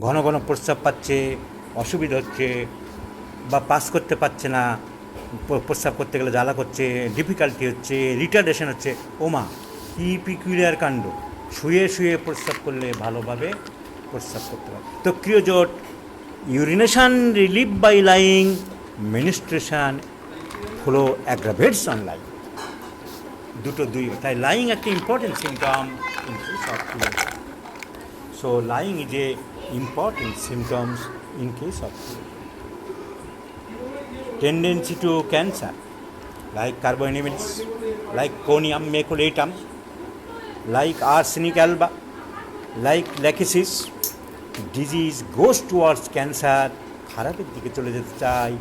ঘন ঘন প্রস্রাব পাচ্ছে, অসুবিধা হচ্ছে, বা পাস করতে পারছে না, প্রস্রাব করতে গেলে জ্বালা করছে, ডিফিকাল্টি হচ্ছে, রিটার্ডেশন হচ্ছে, ওমা কি পিকুলিয়ার কাণ্ড, শুয়ে শুয়ে প্রস্রাব করলে ভালোভাবে প্রস্রাব করতে পারে। তো creosote urination relieve by lying, menstruation flow aggravates on lying, দুটো দুই, তাই লাইং একটা important symptom in case of creosote. So lying is a important symptoms in case of tendency to cancer like carbonemys, like conium maculatum, like arsenic alba, like lachesis. Disease goes towards cancer, খারাপের দিকে চলে যেতে চাই,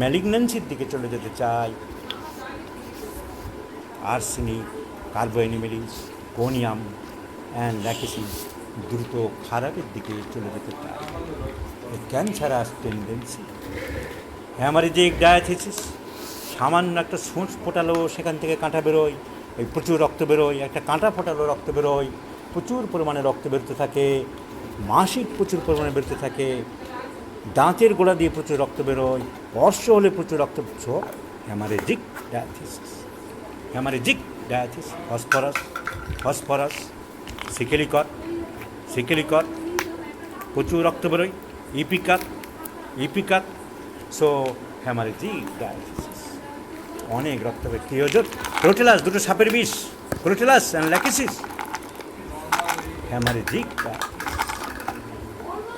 ম্যালিগন্যান্সির দিকে চলে যেতে চাই। Arsenic, কার্বোনেমিলিস, conium and Lachesis দ্রুত খারাপের দিকে চলে যেতে চায়। Cancerous tendency. হ্যামারেজিক ডায়াথিসিস, সামান্য একটা সূঁচ ফোটালো সেখান থেকে কাঁটা বেরোয়, এই প্রচুর রক্ত বেরোয়, একটা কাঁটা ফোটালো রক্ত বেরোয়, প্রচুর পরিমাণে রক্ত বেরোতে থাকে, মাসিক প্রচুর পরিমাণে বেরোতে থাকে, দাঁতের গোড়া দিয়ে প্রচুর রক্ত বেরোয়, অর্শ হলে প্রচুর রক্ত, হ্যামারেজিক ডায়াথিসিস। হ্যামারেজিক ডায়াথিস, ফসফরাস, সিকেলিকর, প্রচুর রক্ত বেরোয়, ইপিকার। সো হ্যামারেজিক ডায়াথিসিস, অনেক রক্ত বেরোয়। ক্রিয়োজোট ক্রোটেলাস, দুটো সাপের বিষ, crotalus and lachesis, hemorrhagic diabetes.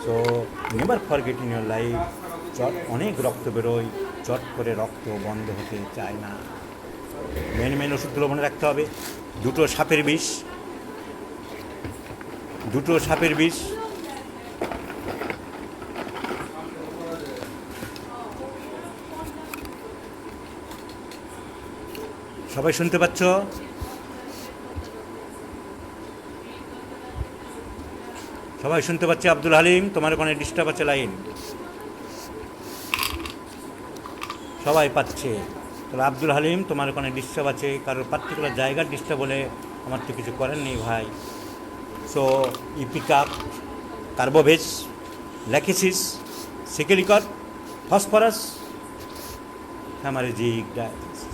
So never forget in your life, অনেক রক্ত বেরোয়, চট করে রক্ত বন্ধ হতে চায় না। মেন ওষুধগুলো মনে রাখতে হবে, দুটো সাপের বিষ, সবাই শুনতে পাচ্ছ? সবাই শুনতে পাচ্ছে? আব্দুল হালিম, তোমার ওখানে ডিস্টার্ব আছে লাইন? সবাই পাচ্ছে? তাহলে আব্দুল হালিম, তোমার ওখানে ডিস্টার্ব আছে, কারোর পার্টিকুলার জায়গার ডিস্টার্ব হলে আমার তো কিছু করার নেই ভাই। So ipecac, carbo veg, lachesis, secale cor, phosphorus, haemorrhagic diathesis.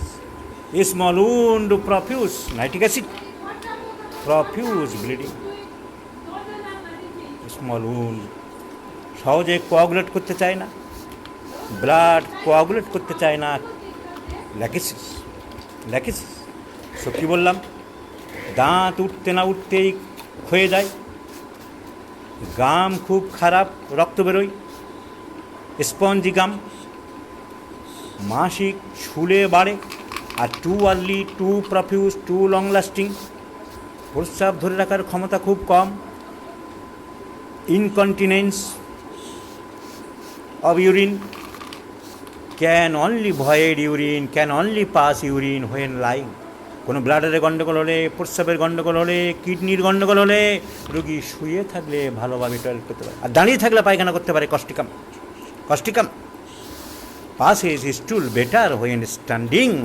Small wound profuse nitric acid, profuse bleeding, small wound সহজে কোয়াগুলেট করতে চায় না, ব্লাড কোয়াগুলেট করতে চায় না, ল্যাকেসিস। সো কী বললাম, দাঁত উঠতে না উঠতেই ক্ষয়ে যায়, গাম খুব খারাপ, রক্ত বেরোয়, স্পঞ্জি গাম, মাসিক শুলে বাড়ে, আর too early, too profuse, too long lasting, প্রস্রাব ধরে রাখার ক্ষমতা খুব কম, incontinence of urine, can only void urine, can only pass urine when lying. কোনো ব্লাডারের গণ্ডগোল হলে, প্রস্রাবের গণ্ডগোল হলে, কিডনির গণ্ডগোল হলে রোগী শুয়ে থাকলে ভালোভাবে টয়লেট করতে পারে, আর দাঁড়িয়ে থাকলে পায়খানা করতে পারে, Causticum. passes stool better when standing.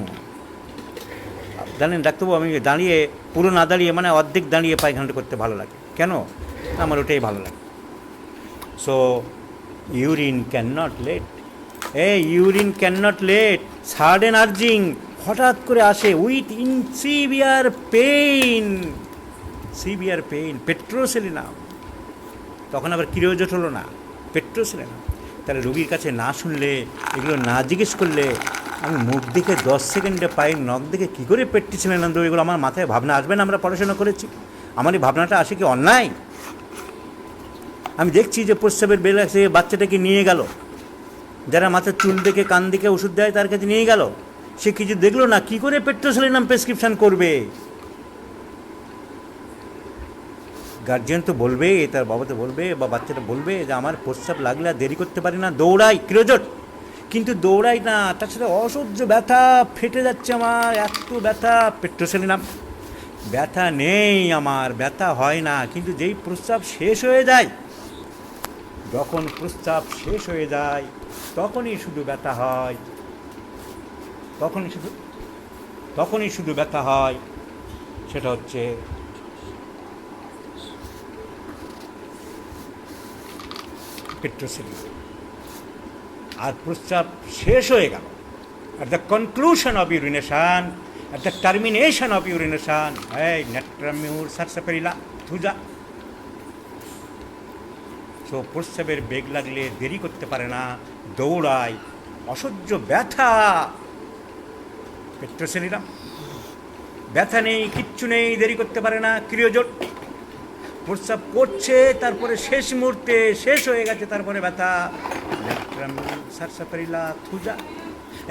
জানেন ডাক্তারবাবু, আমি দাঁড়িয়ে, পুরো না দাঁড়িয়ে মানে অর্ধেক দাঁড়িয়ে পায়খানাটা করতে ভালো লাগে। কেন? আমার ওটাই ভালো লাগে। So urine can not late, sudden urging, হঠাৎ করে আসে, উইথ সিভিয়ার পেইন, পেট্রোসেলিনাম। তখন আবার ক্রিয়োজোট হলো না, পেট্রোসেলিনাম। তাহলে রোগীর কাছে না শুনলে, এগুলো না জিজ্ঞেস করলে, আমি মুখ দেখে 10 সেকেন্ডে পায়ের নখ দেখে কী করে পেট্রোসেলিনাম দেবো, এগুলো আমার মাথায় ভাবনা আসবে না? আমরা পড়াশোনা করেছি, আমার এই ভাবনাটা আসে কি অন্যায়? আমি দেখছি যে প্রস্রাবের বেল আছে, বাচ্চাটাকে নিয়ে গেল, যারা মাথার চুল দেখে, কান দিকে ওষুধ দেয় তার কাছে নিয়ে গেল, সে কিছু দেখলো না, কী করে পেট্রোসেলিনাম প্রেসক্রিপশান করবে? গার্জিয়ান তো বলবে, তার বাবা তো বলবে, বা বাচ্চাটা বলবে যে আমার প্রস্রাব লাগলে আর দেরি করতে পারি না, দৌড়াই, ক্রিয়োজোট। কিন্তু দৌড়াই না, তার সাথে অসহ্য ব্যথা, ফেটে যাচ্ছে আমার, এত ব্যথা, পেট্রোসেলিনাম। ব্যথা নেই আমার, ব্যথা হয় না, কিন্তু যেই প্রস্রাব শেষ হয়ে যায়, যখন প্রস্রাব শেষ হয়ে যায় তখনই শুধু ব্যথা হয়, তখনই শুধু ব্যথা হয়। সেটা হচ্ছে পেট্রোসেলিন। আর প্রস্রাব শেষ হয়ে গেল, at the conclusion of urination, at the termination of urination, hey, natramur sarsaperila thuja. So প্রস্রাবের বেগ লাগলে দেরি করতে পারে না, দৌড়ায়, অসহ্য ব্যথা, পেট্রোসেলিনাম। ব্যথা নেই, কিচ্ছু নেই, দেরি করতে পারে না, ক্রিয়োজোট। প্রস্রাব করছে, তারপরে শেষ মুহূর্তে শেষ হয়ে গেছে, তারপরে ব্যথা, সারসাপারিলা থুজা।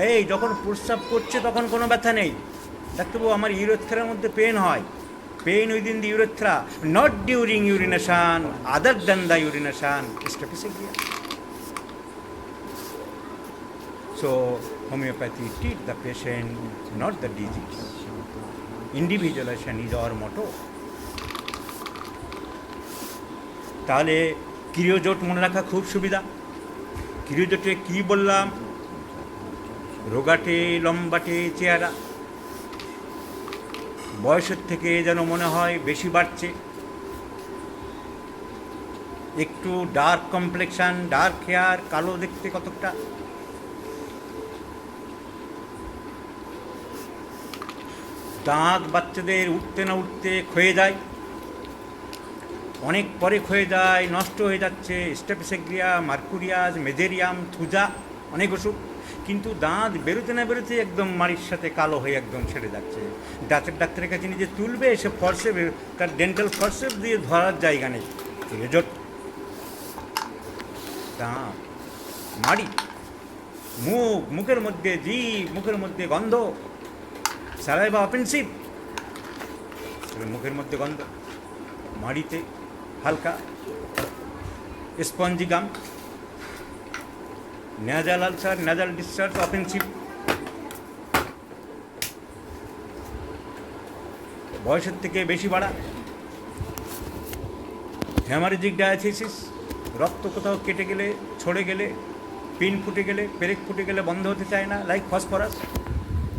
এই যখন প্রস্রাব করছে তখন কোনো ব্যথা নেই, ডাক্তারবাবু আমার ইউরেথ্রার মধ্যে পেন হয়, pain within the urethra, not during urination, other than the urination, staphysagria. So homeopathy treat the patient, not the disease. Individualization is our motto. তাহলে ক্রিয়োজোট মনে রাখা খুব সুবিধা। ক্রিয়োজোটে কী বললাম? রোগাটে লম্বাটে চেহারা, বয়সের থেকে যেন মনে হয় বেশি বাড়ছে, একটু ডার্ক কমপ্লেকশন, ডার্ক হেয়ার, কালো দেখতে কতকটা, দাঁত বাচ্চাদের উঠতে না উঠতে ক্ষয়ে যায়, অনেক পরে ক্ষয়ে যায়, নষ্ট হয়ে যাচ্ছে, স্টেপিসেগ্রিয়া, মার্কুরিয়াস, মেজেরিয়াম, থুজা, অনেক ওষুধ, কিন্তু দাঁত বেরোতে না বেরোতে একদম মাড়ির সাথে কালো হয়ে একদম ছেড়ে যাচ্ছে। দাঁতের ডাক্তারের কাছে নিজে তুলবে, সে ফরসেপ, তার ডেন্টাল ফরসেপ দিয়ে ধরার জায়গা নেই। রেজট, দাঁত, মাড়ি, মুখ, মুখের মধ্যে জিভ, মুখের মধ্যে গন্ধ, সালাইভা অফেন্সিভ, মুখের মধ্যে গন্ধ, মাড়িতে হালকা spongy gum, nasal ulcer, nasal discharge offensive. বয়সের থেকে বেশি বাড়া, হ্যামারেজিক ডায়াথিসিস, রক্ত কোথাও কেটে গেলে, ছড়ে গেলে, পিন ফুটে গেলে, পেরেক ফুটে গেলে বন্ধ হতে চায় না, like phosphorus,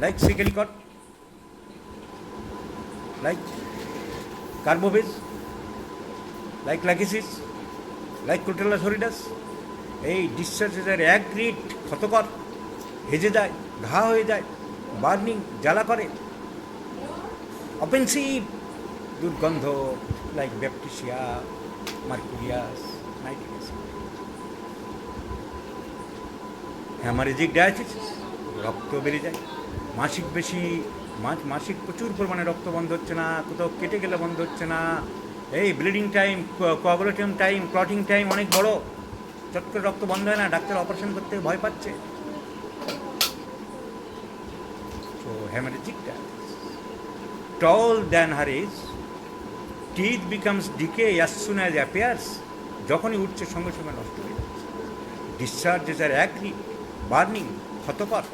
like secale cor, like carbo veg, like lachesis, like crotalus horridus. এই ডিসচার্জের অ্যাগ্রিড ক্ষতকর, হেজে যায়, ঘা হয়ে যায়, বার্নিং, জ্বালা করে, অফেন্সিভ, দুর্গন্ধ, like baptisia, mercurius, nitric. Haemorrhagic diathesis, রক্ত বেড়ে যায়, মাসিক বেশি, মাসিক প্রচুর পরিমাণে রক্ত বন্ধ হচ্ছে না, কোথাও কেটে গেলে বন্ধ হচ্ছে না, এই bleeding time, coagulating time, clotting time অনেক বড়, চট করে রক্ত বন্ধ হয় না, ডাক্তার অপারেশন করতে ভয় পাচ্ছে। তো hemorrhagic dialysis. Tall than her age, teeth becomes decay as soon as appears. যখনই উঠছে সঙ্গে সঙ্গে নষ্ট হয়ে যাচ্ছে। ডিসচার্জেস আর অ্যাগ্রি, বার্নিং, ক্ষতকর।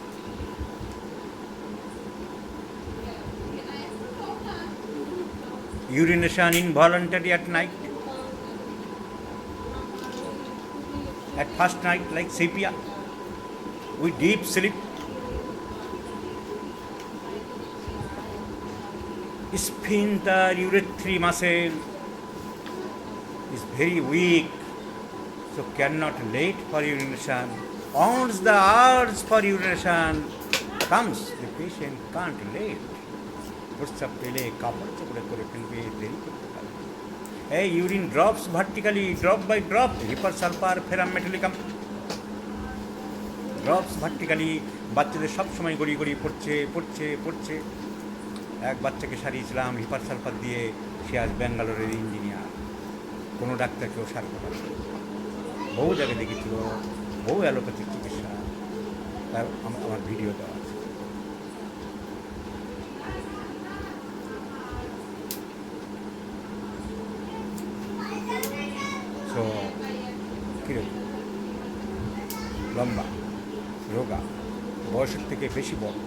Urination involuntary at night, at first night like sepia, with deep sleep. Sphincter urethry muscle is very weak, so cannot late for urination. Once the urge for urination comes, the patient can't late. প্রস্রাব পেলে কাপড় চোপড়ে করে ফেলবে, দেরি করতে পারবে। এই urine drops vertically, drop by drop, hepar sulphur ferrum metallicum, drops vertically, বাচ্চাদের সবসময় গড়িয়ে গড়িয়ে পড়ছে পড়ছে পড়ছে। এক বাচ্চাকে সারিয়েছিলাম হিপার সালফার দিয়ে, সে আজ ব্যাঙ্গালোরের ইঞ্জিনিয়ার, কোনো ডাক্তারকেও সারতে পারে, বহু জায়গায় দেখেছিল, বহু অ্যালোপ্যাথিক চিকিৎসা, তার আমার ভিডিও দেওয়া আছে। তো কীরকম লম্বা, রোগা, বয়সের থেকে বেশি বড়,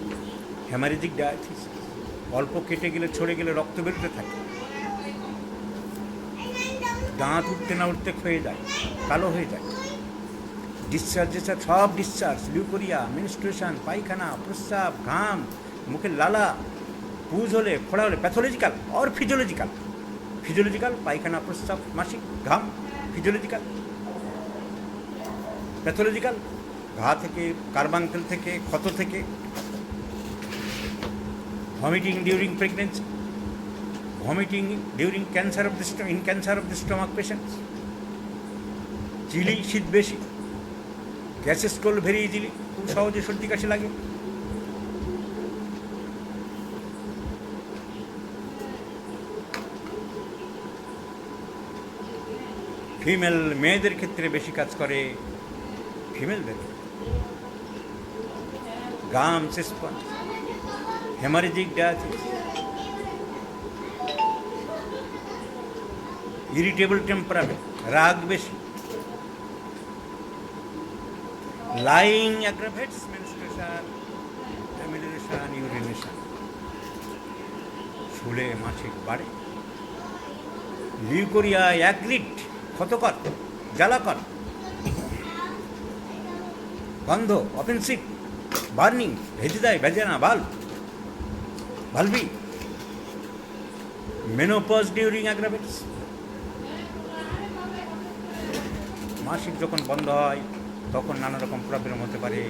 হ্যামারেজিক ডায়াথিসিস, অল্প কেটে গেলে ছড়ে গেলে রক্ত বেরোতে থাকে, দাঁত উঠতে না উঠতে ক্ষয়ে যায়, কালো হয়ে যায়, ডিসচার্জেস সব ডিসচার্জ, লিউকোরিয়া, মেনস্ট্রুয়েশন, পায়খানা, প্রস্রাব, ঘাম, মুখের লালা, পুজ হলে, ফোড়া হলে, প্যাথোলজিক্যাল আর ফিজিওলজিক্যাল। ফিজিওলজিক্যাল পায়খানা, প্রস্রাব, মাসিক, ঘাম, ফিজিওলজিক্যাল। প্যাথোলজিক্যাল, ঘা থেকে, কার্বাঙ্কেল থেকে, ক্ষত থেকে, vomiting during pregnancy, vomiting during cancer of the in cancer of the stomach patients, chilly শীত বেশি, গ্যাসেস কোল্ড ভেরি ইজিলি, খুব সহজে সর্দি কাশি লাগে। ফিমেল মেয়েদের ক্ষেত্রে বেশি কাজ করে ফিমেলদের, গাম সিস্পন্স, হেমারেজিক ডায়াথিস, ইরিটেবল টেম্পারামেন্ট, রাগ বেশি, লাইং অ্যাগ্রাভেটস মেনস্ট্রুয়েশন, অ্যামিলেশন, ইউরিনেশন, শুলে মাসিক বাড়ে, লিউকোরিয়া অ্যাগ্রিড, ক্ষতকর, জ্বালাকর, গন্ধ, অফেন্সিভ, বার্নিং, ভেজে দেয় ভেজানা ভালভি, মেনোপজ ডিউরিং অ্যাগ্রাভেটস, মাসিক যখন বন্ধ হয় তখন নানা রকম প্রবলেম হতে পারে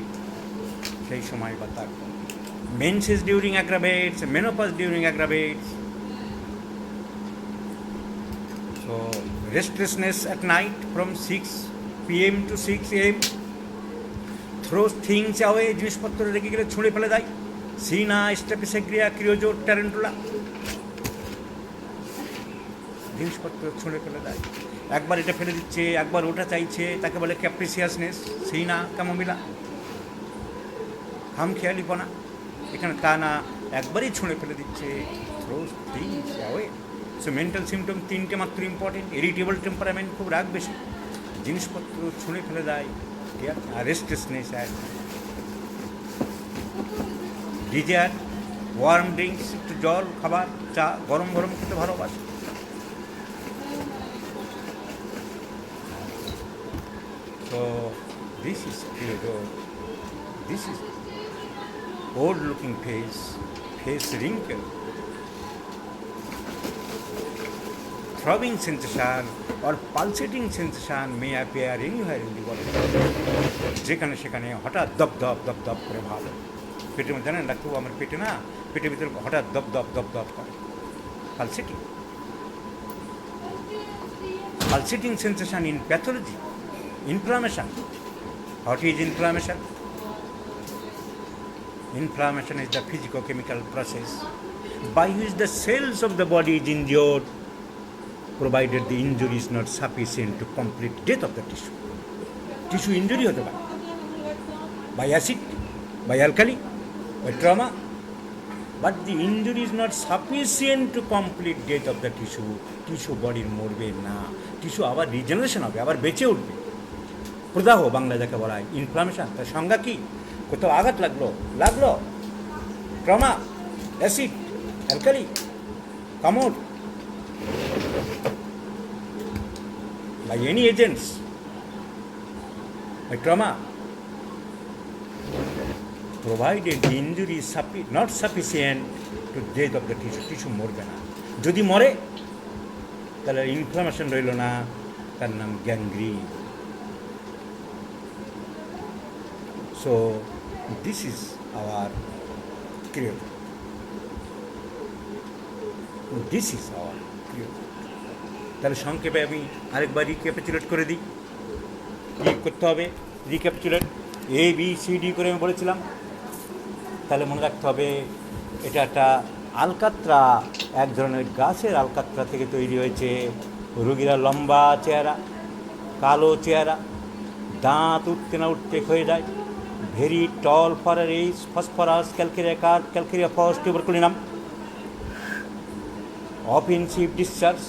সেই সময় বা তার menses during aggravates, menopause during aggravates. So restlessness at night from 6 p.m. to 6 a.m. throws things away, জিনিসপত্র রেখে গেলে ছুঁড়ে ফেলে দেয়, সিনা, স্টেপিসেগ্রিয়া, ক্রিওজো, ট্যারেন্টুলা, জিনিসপত্র ছুঁড়ে ফেলে দেয়। একবার এটা ফেলে দিচ্ছে, একবার ওটা চাইছে, তাকে বলে ক্যাপ্রিসিয়াসনেস, সিনা, কামোমিলা, হামখেয়ালিপনা। এখানে তা না, একবারই ছুঁড়ে ফেলে দিচ্ছে, throes things away. So mental symptom তিনটে মাত্র ইম্পর্টেন্ট: ইরিটেবল টেম্পারামেন্ট, খুব রাগ বেশি, জিনিসপত্র ছুঁড়ে ফেলে দেয়, আর রেস্টলেসনেস, ডিজায়ার, ওয়ার্ম ড্রিঙ্কস, একটু জল, খাবার, চা, গরম গরম খেতে ভালোবাসে। So this is this is old looking face wrinkle, throbbing sensation or pulsating sensation may appear anywhere in the body. যেখানে সেখানে হঠাৎ দপ দপ দপ দপ করে ভাব, পেটের মধ্যে জানেন ডাক্তারবাবু, আমার পেটে না, পেটের ভিতরে হঠাৎ দপ দপ দপ দপ করে, pulsating sensation in pathology. Inflammation. What is inflammation? Inflammation is the physico-chemical process by which the cells of the body is injured, provided the injury is not sufficient to complete death of the tissue. Tissue injury hote pare by acid, by alkali, by trauma, but the injury is not sufficient to complete death of the tissue. Tissue body মরবে না, tissue আবার regeneration হবে, আবার বেঁচে উঠবে। প্রদাহ বাংলা যাকে বলা হয় ইনফ্লামেশন, তার সংজ্ঞা কী? কোথাও আঘাত লাগলো, ট্রমা, অ্যাসিড, অ্যালকালি, কামড়, by any agents, by trauma, provided the injury is not sufficient to death of the tissue মরবে না। যদি মরে তাহলে ইনফ্লামেশন রইল না, তার নাম gangrene. So this is our creator. This is our creator. তাহলে সংক্ষেপে আমি আরেকবার রিক্যাপিচুলেট করে দিই। কী করতে হবে? রিক্যাপিচুলেট ABCD করে আমি বলেছিলাম। তাহলে মনে রাখতে হবে এটা একটা আলকাত্রা, এক ধরনের গাছের আলকাত্রা থেকে তৈরি হয়েছে। রোগীরা লম্বা চেহারা, কালো চেহারা, দাঁত উঠতে না উঠতে ক্ষয়ে যায়, very tall for her age, phosphorus, calcarea phos, tuberculinum, offensive discharge,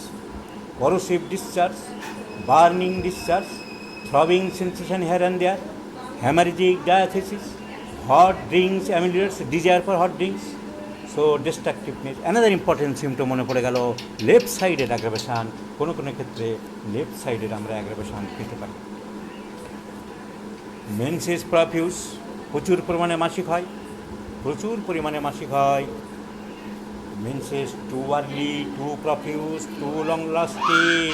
corrosive discharge, burning discharge, throbbing sensation here and there, hemorrhagic diathesis, hot drinks, amylase, desire for hot drinks, so destructiveness. Another important symptom মনে পড়ে গেল left সাইডের aggravation. কোনো কোনো ক্ষেত্রে left সাইডের আমরা aggravation পেতে পারি। মেন্সেস প্রফিউস, প্রচুর পরিমাণে মাসিক হয়। Menses too early, too profuse, too long lasting,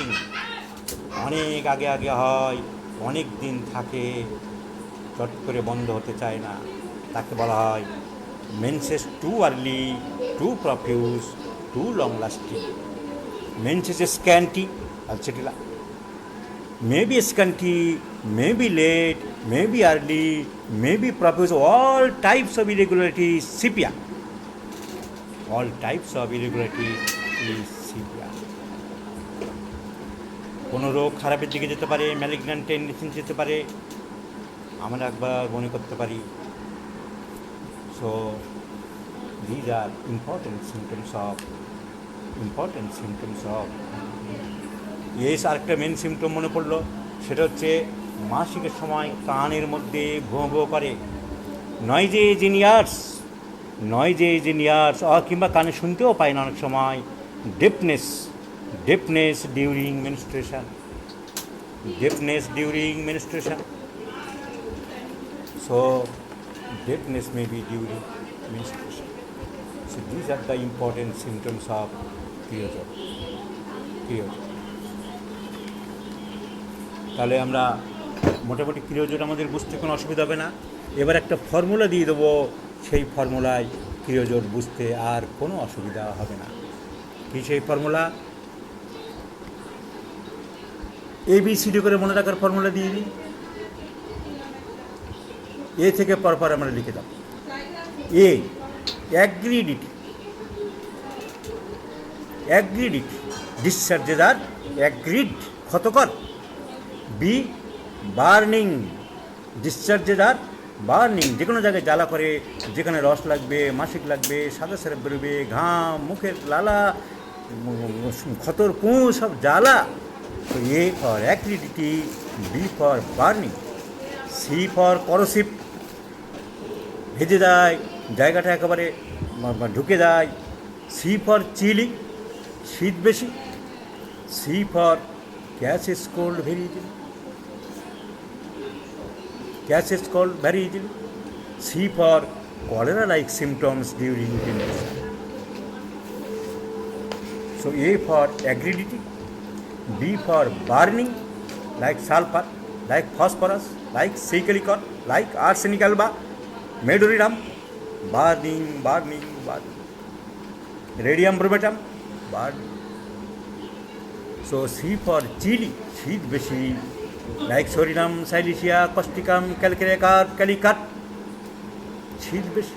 অনেক আগে হয়, অনেক দিন থাকে, চট করে বন্ধ হতে চায় না, তাকে বলা হয় menses too early, too profuse, too long lasting. Menses scanty pulsatilla, maybe scanty, maybe late, maybe early, maybe profuse, all types of irregularity is sepia. All types of irregularity is sepia. কোনো রোগ খারাপের দিকে যেতে পারে, malignant tendency যেতে পারে, আমরা একবার মনে করতে পারি। So these are important symptoms of S. আরেকটা মেন সিমটম মনে পড়লো, সেটা হচ্ছে মাসিকের সময় কানের মধ্যে ভোঁ ভোঁ করে, নয়েজেস ইন ইয়ার্স, কিংবা কানে শুনতেও পায় না অনেক সময়। ডেফনেস during menstruation, so deafness may be during menstruation. So these are the important symptoms of period. তাহলে আমরা মোটামুটি ক্রিয়োজোট আমাদের বুঝতে কোনো অসুবিধা হবে না। এবার একটা ফর্মুলা দিয়ে দেবো, সেই ফর্মুলায় ক্রিয়োজোট বুঝতে আর কোনো অসুবিধা হবে না। কি সেই ফর্মুলা? ABCD করে মনে রাখার ফর্মুলা দিয়ে দিই। এ থেকে পরপর আমরা লিখে দাও। এ অ্যাগ্রিডিটি, ডিসচার্জেস আর অ্যাগ্রিড, ক্ষতকর। বি বার্নিং, ডিসচার্জেস আর বার্নিং, যে কোনো জায়গায় জ্বালা করে, যেখানে রস লাগবে, মাসিক লাগবে, সাদা সেরে বেরোবে, ঘাম, মুখের লালা, ক্ষতর পুঁ, সব জ্বালা। তো A for acridity, B for burning, C for corrosive, ভেজে যায়, জায়গাটা একেবারে ঢুকে যায়। সি ফর চিলি, শীত বেশি। C for catches cold very easily. C for cholera like symptoms during inhalation. So A for agridity, B for burning like sulfur, like phosphorus, like silicon, like arsenic alba, medullidum, burning. Radium bromatum, burning. So C for chili, শীত বেশি, like Sorinum, Silicea, Causticum, Calcareous, Calicut, শীত বেশি,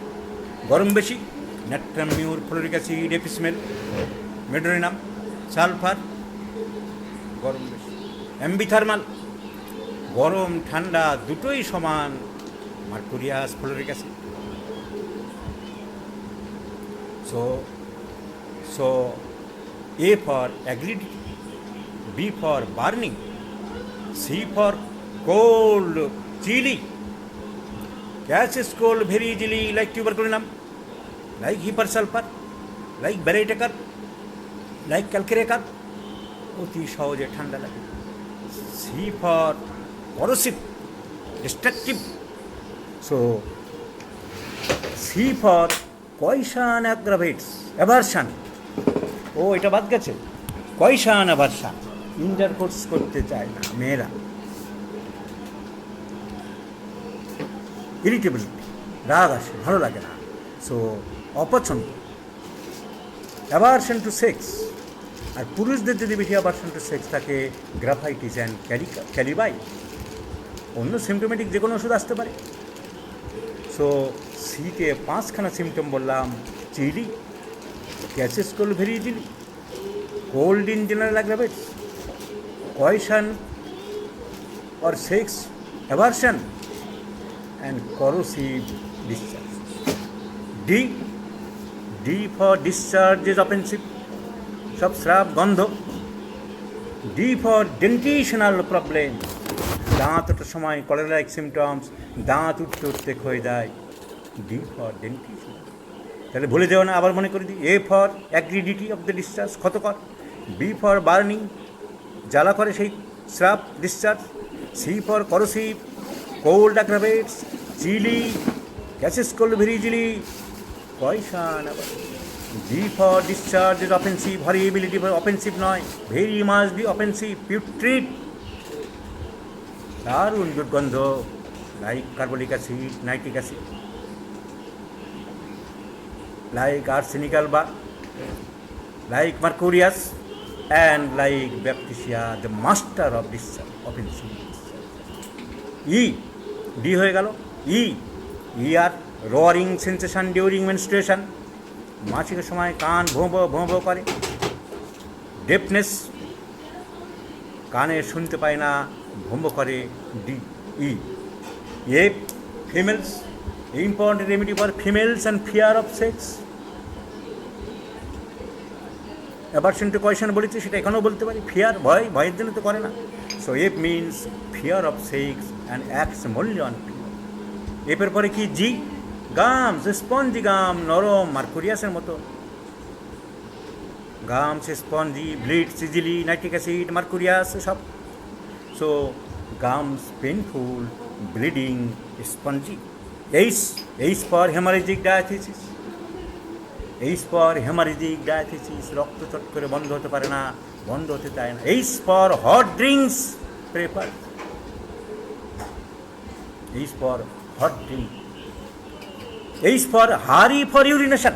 গরম বেশি, নাট্রাম Muir, fluoric acid, এপিসমেল, medorrhinum, sulphur, গরম বেশি। অ্যাম্বিথার্মাল, গরম ঠান্ডা দুটোই সমান, Mercurius, fluoric acid. So A for agridity, B for burning, C for cold, chilly, gases cold very easily, like tuberculinum, like hypersulfur, like barytaker, like calcareous, অতি সহজে ঠান্ডা লাগে। C for corrosive, destructive. So C for coition aggravates, aversion. ও এটা বাদ গেছে, কয়শান অ্যাভারশান, intercourse করতে চায় না মেয়েরা। ইরিটেবিলিটি, রাগ আসে, ভালো লাগে না। সো অপছন্দ, অ্যাভারশন টু সেক্স। আর পুরুষদের যদি বেশি অ্যাভারশন টু সেক্স থাকে, গ্রাফাইটিস অ্যান্ড ক্যালিবাই, অন্য সিমটোমেটিক যে কোনো ওষুধ আসতে পারে। সো সিতে 5খানা সিমটম বললাম: chilly, catches cold very easily, cold in general aggravates, coition or sex aversion, and corrosive discharge. D for discharge is offensive, সব স্রাব, গন্ধ। D for dentitional problem, দাঁত ওঠার সময় cholera like symptoms, দাঁত উঠতে উঠতে ক্ষয়ে যায়। D for dentition, তাহলে ভুলে যাও না, আবার মনে করে দিই। A for agridity of the discharge, ক্ষতকর। B for burning, জ্বালা করে সেই shrub, discharge. C for corrosive, cold aggravates, chilly, gases cold very easily, poison. D for discharge is offensive, horribility for offensive নয়, very much be offensive, putrid. দারুণ দুর্গন্ধ, like carbolic acid, nitric acid, like arsenical বা like mercurius, and like bacteria, the master of discharge of insidious. E D হয়ে গেল। E ear roaring sensation during menstruation, মাসিকের সময় কান ভোঁ ভোঁ করে। ডেফনেস, কানে শুনতে পায় না, ভোঁ করে। D E F females, important remedy for females and fear of sex. Aversion to question বলেছি, সেটা এখানেও বলতে পারি, ফিয়ার, ভয়ের জন্য তো করে না। So F means fear of sex and acts mainly on fear. এফের পরে কি জি, গামস, স্পঞ্জি গাম, নরম, মার্কুরিয়াসের মতো। Gums spongy, bleeds easily, nitric acid, mercurius সব। So gums painful, bleeding, spongy. H for haemorrhagic diathesis, H for haemorrhagic diathesis, রক্ত চট করে বন্ধ হতে পারে না, বন্ধ হতে চায় না। H for hot drinks prefer, H for hot drink. H for hurry for urination,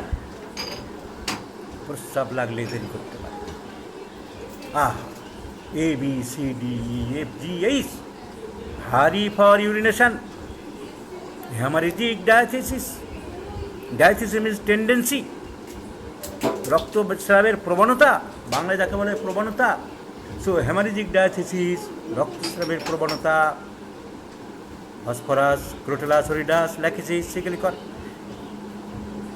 প্রস্রাব লাগলে দেরি করতে পারে। A B C D E F G H, hurry for urination. Haemorrhagic diathesis, diathesis means tendency, রক্তস্রাবের প্রবণতা, বাংলায় যাকে বলে প্রবণতা। সো হেমারেজিক ডায়াথিসিস, রক্তস্রাবের প্রবণতা। Phosphorus, crotalus, horridus, lachesis, secale cor.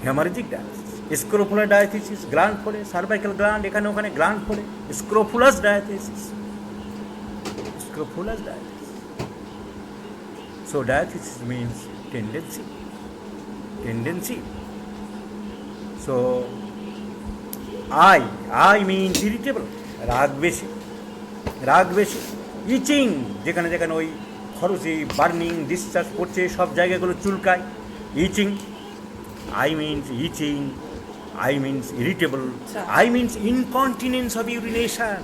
Haemorrhagic diathesis. Scrofulous diathesis, gland ফোড়ে, সার্ভাইকাল গ্ল্যান্ড, এখানে ওখানে গ্ল্যান্ড ফোড়ে। Scrofulous diathesis, scrofulous diathesis. So diathesis means tendency, tendency. So I means irritable, রাগ বেশি, রাগ বেশি। ইচিং, যেখানে যেখানে ওই খরচে বার্নিং ডিসচার্জ করছে, সব জায়গাগুলো চুলকায়, itching. I means itching, I means irritable, I means incontinence of urination,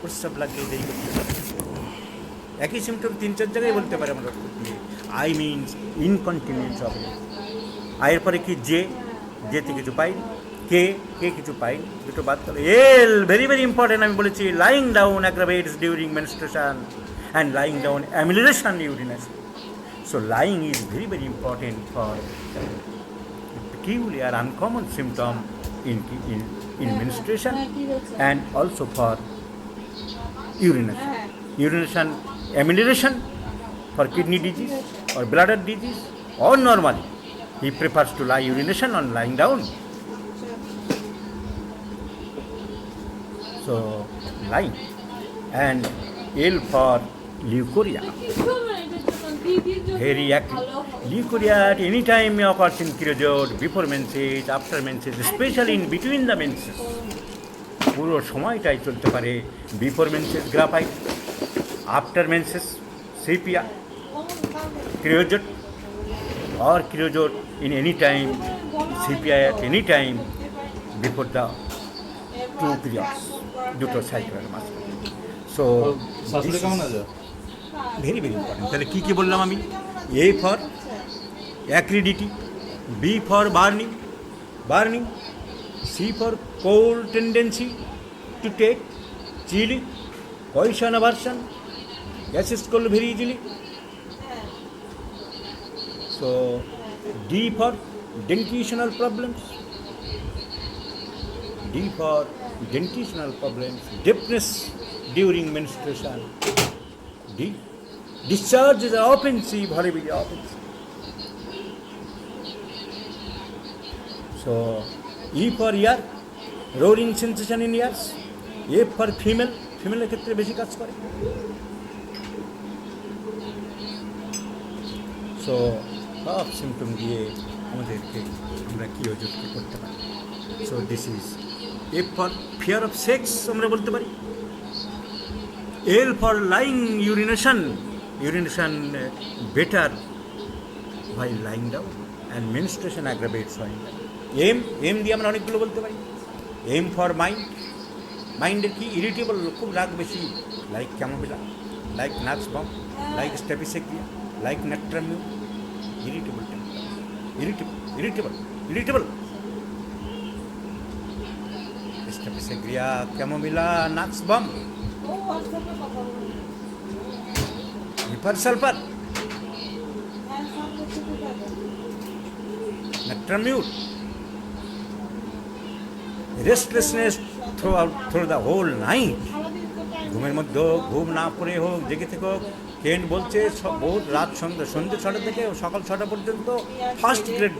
প্রস্রাব লাগলে দেরি করতে পারে। একই সিমটম 3-4 জায়গায় বলতে পারে আমরা। I means incontinence of. আয়ের পরে কি জে, জেতে কিছু পাই। কে কিছু পাই, দুটো বাদ করো। এল ভেরি ভেরি ইম্পর্টেন্ট, আমি বলেছি lying down aggravates during menstruation and lying down অ্যামিলেশন urination. So lying is very very important for peculiar uncommon symptom in menstruation and also for urination. Urination, amelioration for kidney disease or bladder disease, or normally he prefers to lie urination on lying down. So lying. And L for leukorrhea. Very active. Leukorrhea at any time may occur in period, before menses, after menses, especially in between the menses. পুরো সময়টাই চলতে পারে। Before menses graphites, after menses sepia, creosote or creosote in any time, sepia at any time before the 2 periods, দুটো সাইকেলের মাঝে। So very very important. তাহলে কী কী বললাম আমি? A for acridity, B for burning, C for cold tendency to take, chilly, coition aversion, catches cold very easily. So D for dentitional problems, deafness during menstruation. D. Discharges are offensive, horribly offensive. So, E for ear, roaring sensation in ears. A for female ক্ষেত্রে বেশি কাজ করে। So সব symptom দিয়ে আমাদেরকে আমরা কী ওষুধ করতে পারি। So this is A for fear of sex, আমরা বলতে পারি। L for lying urination better while lying down and menstruation aggravates while lying. M দিয়ে আমরা অনেকগুলো বলতে পারি। এম ফর মাইন্ডের কি ইরিটেবল, খুব রাগ বেশি, like chamomilla, like nux vom, like staphylococcus, like nectarine, irritable temper, irritable. Staphylococcus, chamomilla, nux bum, pepper sulfur, nectarine, restlessness through the whole night. ঘুমের মধ্যে ঘুম না পড়ে হোক জেগে থেকে হোক, কেন্ট বলছে বহুত রাত সন্ধ্যে 6টা থেকে সকাল 6টা পর্যন্ত ফার্স্ট গ্রেড